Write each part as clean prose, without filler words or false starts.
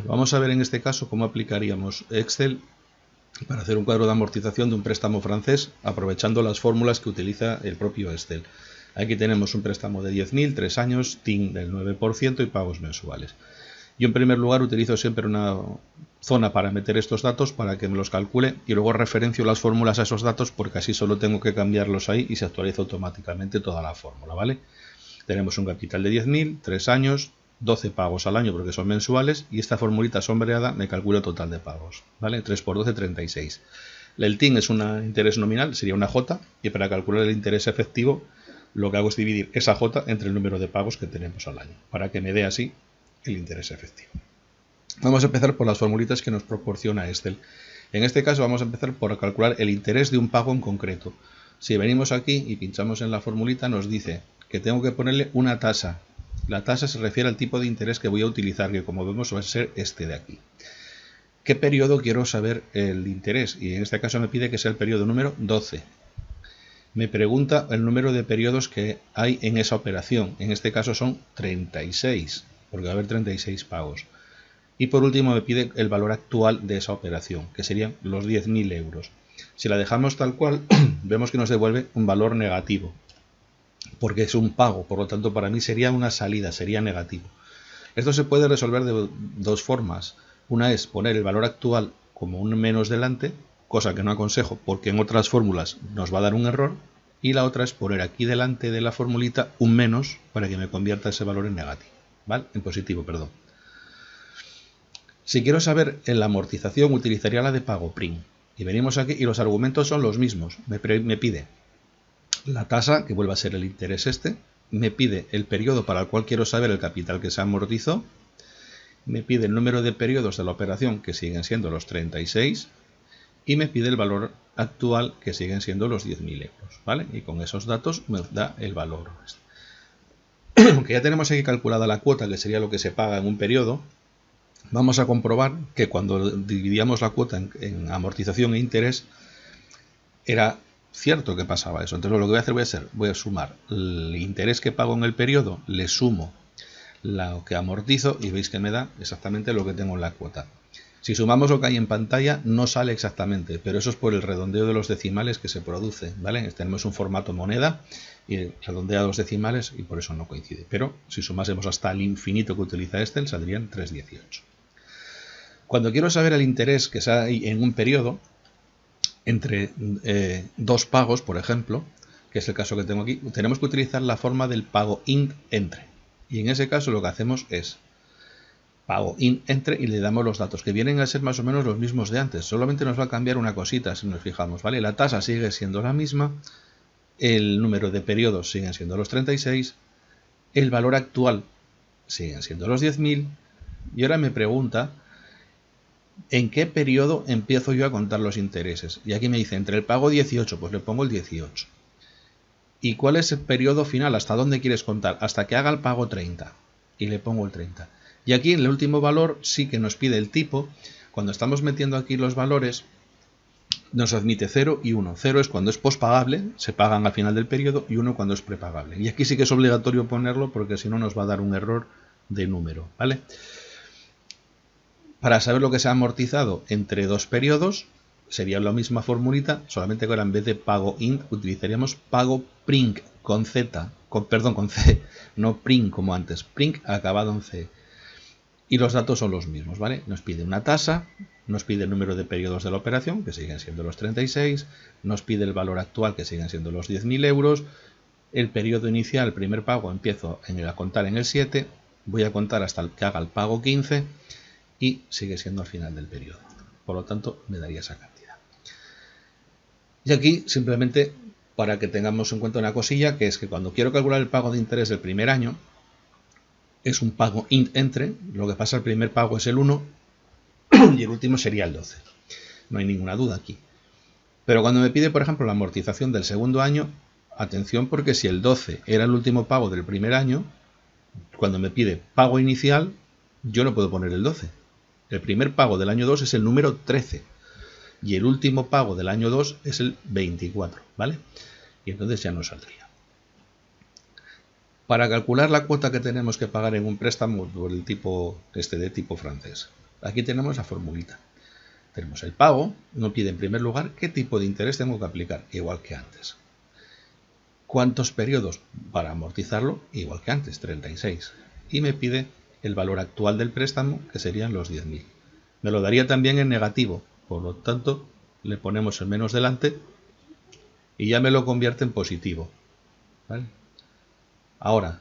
Vamos a ver en este caso cómo aplicaríamos Excel para hacer un cuadro de amortización de un préstamo francés aprovechando las fórmulas que utiliza el propio Excel. Aquí tenemos un préstamo de 10.000, 3 años, TIN del 9% y pagos mensuales. Yo en primer lugar utilizo siempre una zona para meter estos datos para que me los calcule y luego referencio las fórmulas a esos datos porque así solo tengo que cambiarlos ahí y se actualiza automáticamente toda la fórmula, ¿vale? Tenemos un capital de 10.000, 3 años, 12 pagos al año porque son mensuales y esta formulita sombreada me calcula el total de pagos, ¿vale? 3 por 12, 36. El TIN es un interés nominal, sería una J, y para calcular el interés efectivo lo que hago es dividir esa J entre el número de pagos que tenemos al año, para que me dé así el interés efectivo. Vamos a empezar por las formulitas que nos proporciona Excel. En este caso vamos a empezar por calcular el interés de un pago en concreto. Si venimos aquí y pinchamos en la formulita nos dice que tengo que ponerle una tasa. La tasa se refiere al tipo de interés que voy a utilizar, que como vemos va a ser este de aquí. ¿Qué periodo quiero saber el interés? Y en este caso me pide que sea el periodo número 12. Me pregunta el número de periodos que hay en esa operación. En este caso son 36, porque va a haber 36 pagos. Y por último me pide el valor actual de esa operación, que serían los 10.000 euros. Si la dejamos tal cual, vemos que nos devuelve un valor negativo, porque es un pago, por lo tanto para mí sería una salida, sería negativo. Esto se puede resolver de dos formas. Una es poner el valor actual como un menos delante, cosa que no aconsejo porque en otras fórmulas nos va a dar un error, y la otra es poner aquí delante de la formulita un menos para que me convierta ese valor en negativo, ¿vale? En positivo, perdón. Si quiero saber en la amortización utilizaría la de pago PRIM. Y venimos aquí y los argumentos son los mismos. Me pide la tasa, que vuelve a ser el interés este, me pide el periodo para el cual quiero saber el capital que se amortizó, me pide el número de periodos de la operación, que siguen siendo los 36, y me pide el valor actual, que siguen siendo los 10.000 euros, ¿vale? Y con esos datos me da el valor. Aunque ya tenemos aquí calculada la cuota, que sería lo que se paga en un periodo, vamos a comprobar que cuando dividíamos la cuota en amortización e interés, era cierto que pasaba eso. Entonces lo que voy a hacer, voy a sumar el interés que pago en el periodo, le sumo lo que amortizo y veis que me da exactamente lo que tengo en la cuota. Si sumamos lo que hay en pantalla no sale exactamente, pero eso es por el redondeo de los decimales que se produce, ¿vale? Tenemos un formato moneda y redondea los decimales y por eso no coincide. Pero si sumásemos hasta el infinito que utiliza Excel saldrían 3,18. Cuando quiero saber el interés que hay en un periodo, entre dos pagos, por ejemplo, que es el caso que tengo aquí, tenemos que utilizar la forma del pago int entre. Y en ese caso lo que hacemos es pago int entre y le damos los datos, que vienen a ser más o menos los mismos de antes. Solamente nos va a cambiar una cosita si nos fijamos, ¿vale? La tasa sigue siendo la misma, el número de periodos siguen siendo los 36, el valor actual siguen siendo los 10.000, y ahora me pregunta ¿en qué periodo empiezo yo a contar los intereses? Y aquí me dice, entre el pago 18, pues le pongo el 18. ¿Y cuál es el periodo final? ¿Hasta dónde quieres contar? Hasta que haga el pago 30. Y le pongo el 30. Y aquí en el último valor sí que nos pide el tipo. Cuando estamos metiendo aquí los valores, nos admite 0 y 1. 0 es cuando es postpagable, se pagan al final del periodo, y 1 cuando es prepagable. Y aquí sí que es obligatorio ponerlo porque si no nos va a dar un error de número, ¿vale? Para saber lo que se ha amortizado entre dos periodos, sería la misma formulita, solamente que ahora en vez de pago int utilizaríamos pago print con Z, con C, no print como antes, print acabado en C. Y los datos son los mismos, ¿vale? Nos pide una tasa, nos pide el número de periodos de la operación, que siguen siendo los 36, nos pide el valor actual, que siguen siendo los 10.000 euros, el periodo inicial, el primer pago, empiezo a contar en el 7, voy a contar hasta que haga el pago 15, y sigue siendo al final del periodo. Por lo tanto, me daría esa cantidad. Y aquí, simplemente, para que tengamos en cuenta una cosilla, que es que cuando quiero calcular el pago de interés del primer año, es un pago int entre, lo que pasa el primer pago es el 1 y el último sería el 12. No hay ninguna duda aquí. Pero cuando me pide, por ejemplo, la amortización del segundo año, atención porque si el 12 era el último pago del primer año, cuando me pide pago inicial, yo no puedo poner el 12. El primer pago del año 2 es el número 13 y el último pago del año 2 es el 24, ¿vale? Y entonces ya no saldría. Para calcular la cuota que tenemos que pagar en un préstamo por el tipo de tipo francés, Aquí tenemos la formulita. Tenemos el pago, nos pide en primer lugar qué tipo de interés tengo que aplicar, igual que antes. ¿Cuántos periodos para amortizarlo? Igual que antes, 36. Y me pide el valor actual del préstamo, que serían los 10.000. Me lo daría también en negativo, por lo tanto le ponemos el menos delante y ya me lo convierte en positivo, ¿vale? Ahora,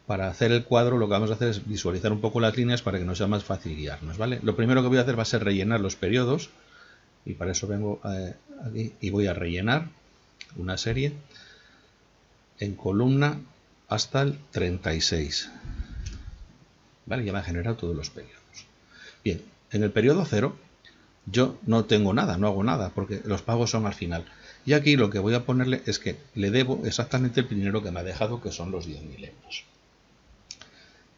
para hacer el cuadro lo que vamos a hacer es visualizar un poco las líneas para que nos sea más fácil guiarnos, ¿vale? Lo primero que voy a hacer va a ser rellenar los periodos y para eso vengo aquí y voy a rellenar una serie en columna hasta el 36, ¿vale? Ya me ha generado todos los periodos. Bien, en el periodo 0 yo no tengo nada, no hago nada porque los pagos son al final. Y aquí lo que voy a ponerle es que le debo exactamente el dinero que me ha dejado, que son los 10.000 euros.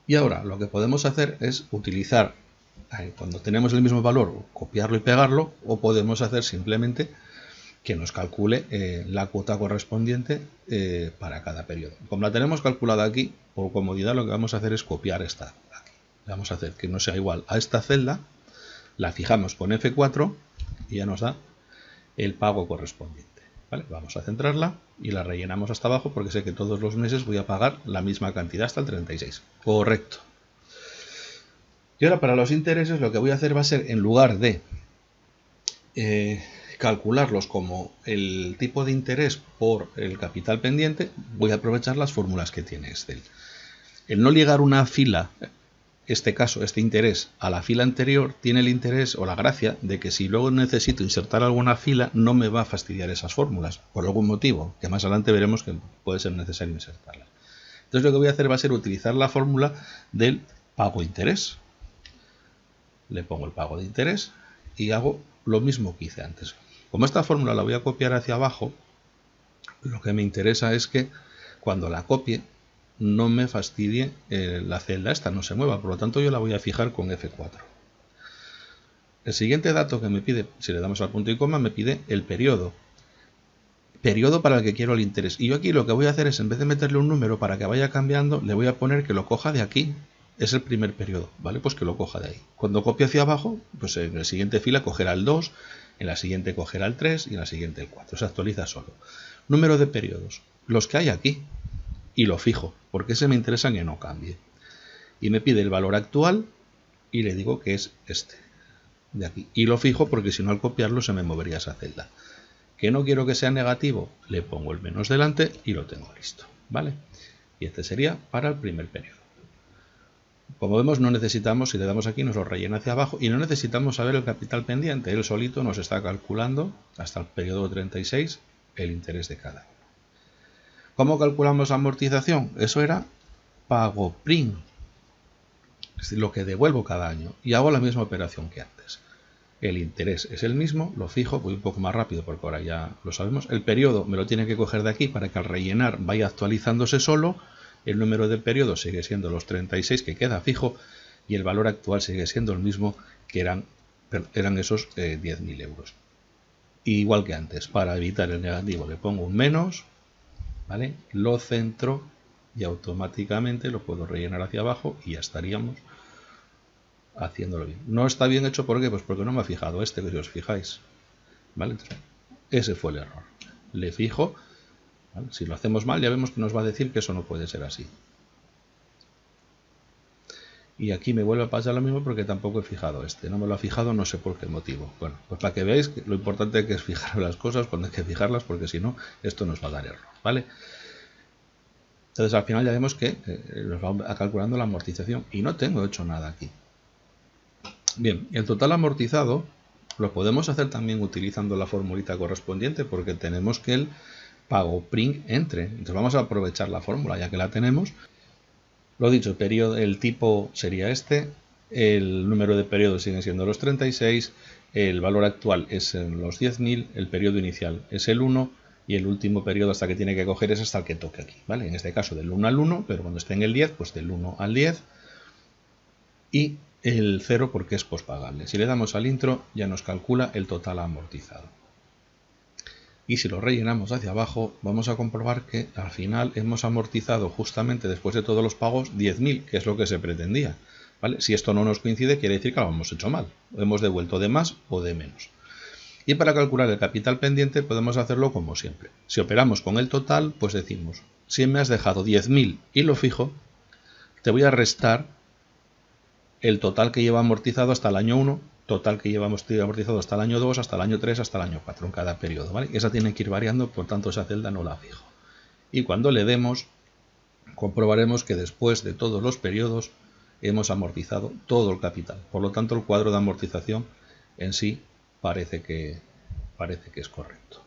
Y ahora lo que podemos hacer es utilizar, cuando tenemos el mismo valor, copiarlo y pegarlo, o podemos hacer simplemente que nos calcule la cuota correspondiente para cada periodo. Como la tenemos calculada aquí, por comodidad lo que vamos a hacer es copiar esta aquí. Vamos a hacer que no sea igual a esta celda, la fijamos con F4 y ya nos da el pago correspondiente. ¿Vale? Vamos a centrarla y la rellenamos hasta abajo porque sé que todos los meses voy a pagar la misma cantidad hasta el 36. Correcto. Y ahora para los intereses lo que voy a hacer va a ser, en lugar de calcularlos como el tipo de interés por el capital pendiente, voy a aprovechar las fórmulas que tiene Excel. El no ligar una fila, este interés, a la fila anterior, tiene el interés o la gracia de que si luego necesito insertar alguna fila no me va a fastidiar esas fórmulas, por algún motivo, que más adelante veremos que puede ser necesario insertarlas. Entonces lo que voy a hacer va a ser utilizar la fórmula del pago de interés. Le pongo el pago de interés y hago lo mismo que hice antes. Como esta fórmula la voy a copiar hacia abajo, lo que me interesa es que cuando la copie no me fastidie la celda esta, no se mueva, por lo tanto yo la voy a fijar con F4. El siguiente dato que me pide, si le damos al punto y coma, me pide el periodo para el que quiero el interés, y yo aquí lo que voy a hacer es, en vez de meterle un número para que vaya cambiando, le voy a poner que lo coja de aquí. Es el primer periodo, ¿vale? Pues que lo coja de ahí. Cuando copie hacia abajo, pues en la siguiente fila cogerá el 2, en la siguiente cogerá el 3 y en la siguiente el 4. Se actualiza solo. Número de periodos, los que hay aquí, y lo fijo, porque ese me interesa que no cambie. Y me pide el valor actual y le digo que es este, de aquí. Y lo fijo porque si no al copiarlo se me movería esa celda. Que no quiero que sea negativo, le pongo el menos delante y lo tengo listo, ¿vale? Y este sería para el primer periodo. Como vemos, no necesitamos, si le damos aquí nos lo rellena hacia abajo y no necesitamos saber el capital pendiente. Él solito nos está calculando hasta el periodo 36 el interés de cada uno. ¿Cómo calculamos la amortización? Eso era pago PRIN, es decir, lo que devuelvo cada año, y hago la misma operación que antes. El interés es el mismo, lo fijo, voy un poco más rápido porque ahora ya lo sabemos. El periodo me lo tiene que coger de aquí para que al rellenar vaya actualizándose solo. El número de periodos sigue siendo los 36 que queda fijo y el valor actual sigue siendo el mismo que eran esos 10.000 euros. Igual que antes, para evitar el negativo le pongo un menos, ¿vale? Lo centro y automáticamente lo puedo rellenar hacia abajo y ya estaríamos haciéndolo bien. No está bien hecho, ¿por qué? Pues porque no me ha fijado que si os fijáis, ¿vale? Entonces, ese fue el error. Le fijo, ¿vale? Si lo hacemos mal ya vemos que nos va a decir que eso no puede ser así. Y aquí me vuelve a pasar lo mismo porque tampoco he fijado no me lo ha fijado, no sé por qué motivo. Bueno, pues para que veáis que lo importante que es fijar las cosas cuando hay que fijarlas, porque si no, esto nos va a dar error, ¿vale? Entonces al final ya vemos que nos va calculando la amortización y no tengo hecho nada aquí. Bien, el total amortizado lo podemos hacer también utilizando la formulita correspondiente porque tenemos que el pago PRIN entre. Entonces vamos a aprovechar la fórmula ya que la tenemos. Lo dicho, el tipo sería este, el número de periodos siguen siendo los 36, el valor actual es en los 10.000, el periodo inicial es el 1 y el último periodo hasta que tiene que coger es hasta el que toque aquí, ¿vale? En este caso del 1 al 1, pero cuando esté en el 10, pues del 1 al 10 y el 0 porque es pospagable. Si le damos al intro ya nos calcula el total amortizado. Y si lo rellenamos hacia abajo vamos a comprobar que al final hemos amortizado justamente después de todos los pagos 10.000, que es lo que se pretendía. ¿vale? Si esto no nos coincide, quiere decir que lo hemos hecho mal. Hemos devuelto de más o de menos. Y para calcular el capital pendiente podemos hacerlo como siempre. Si operamos con el total, pues decimos, si me has dejado 10.000 y lo fijo, te voy a restar el total que lleva amortizado hasta el año 1, total que lleva amortizado hasta el año 2, hasta el año 3, hasta el año 4 en cada periodo, ¿vale? Esa tiene que ir variando, por tanto esa celda no la fijo. Y cuando le demos, comprobaremos que después de todos los periodos hemos amortizado todo el capital. Por lo tanto, el cuadro de amortización en sí parece que es correcto.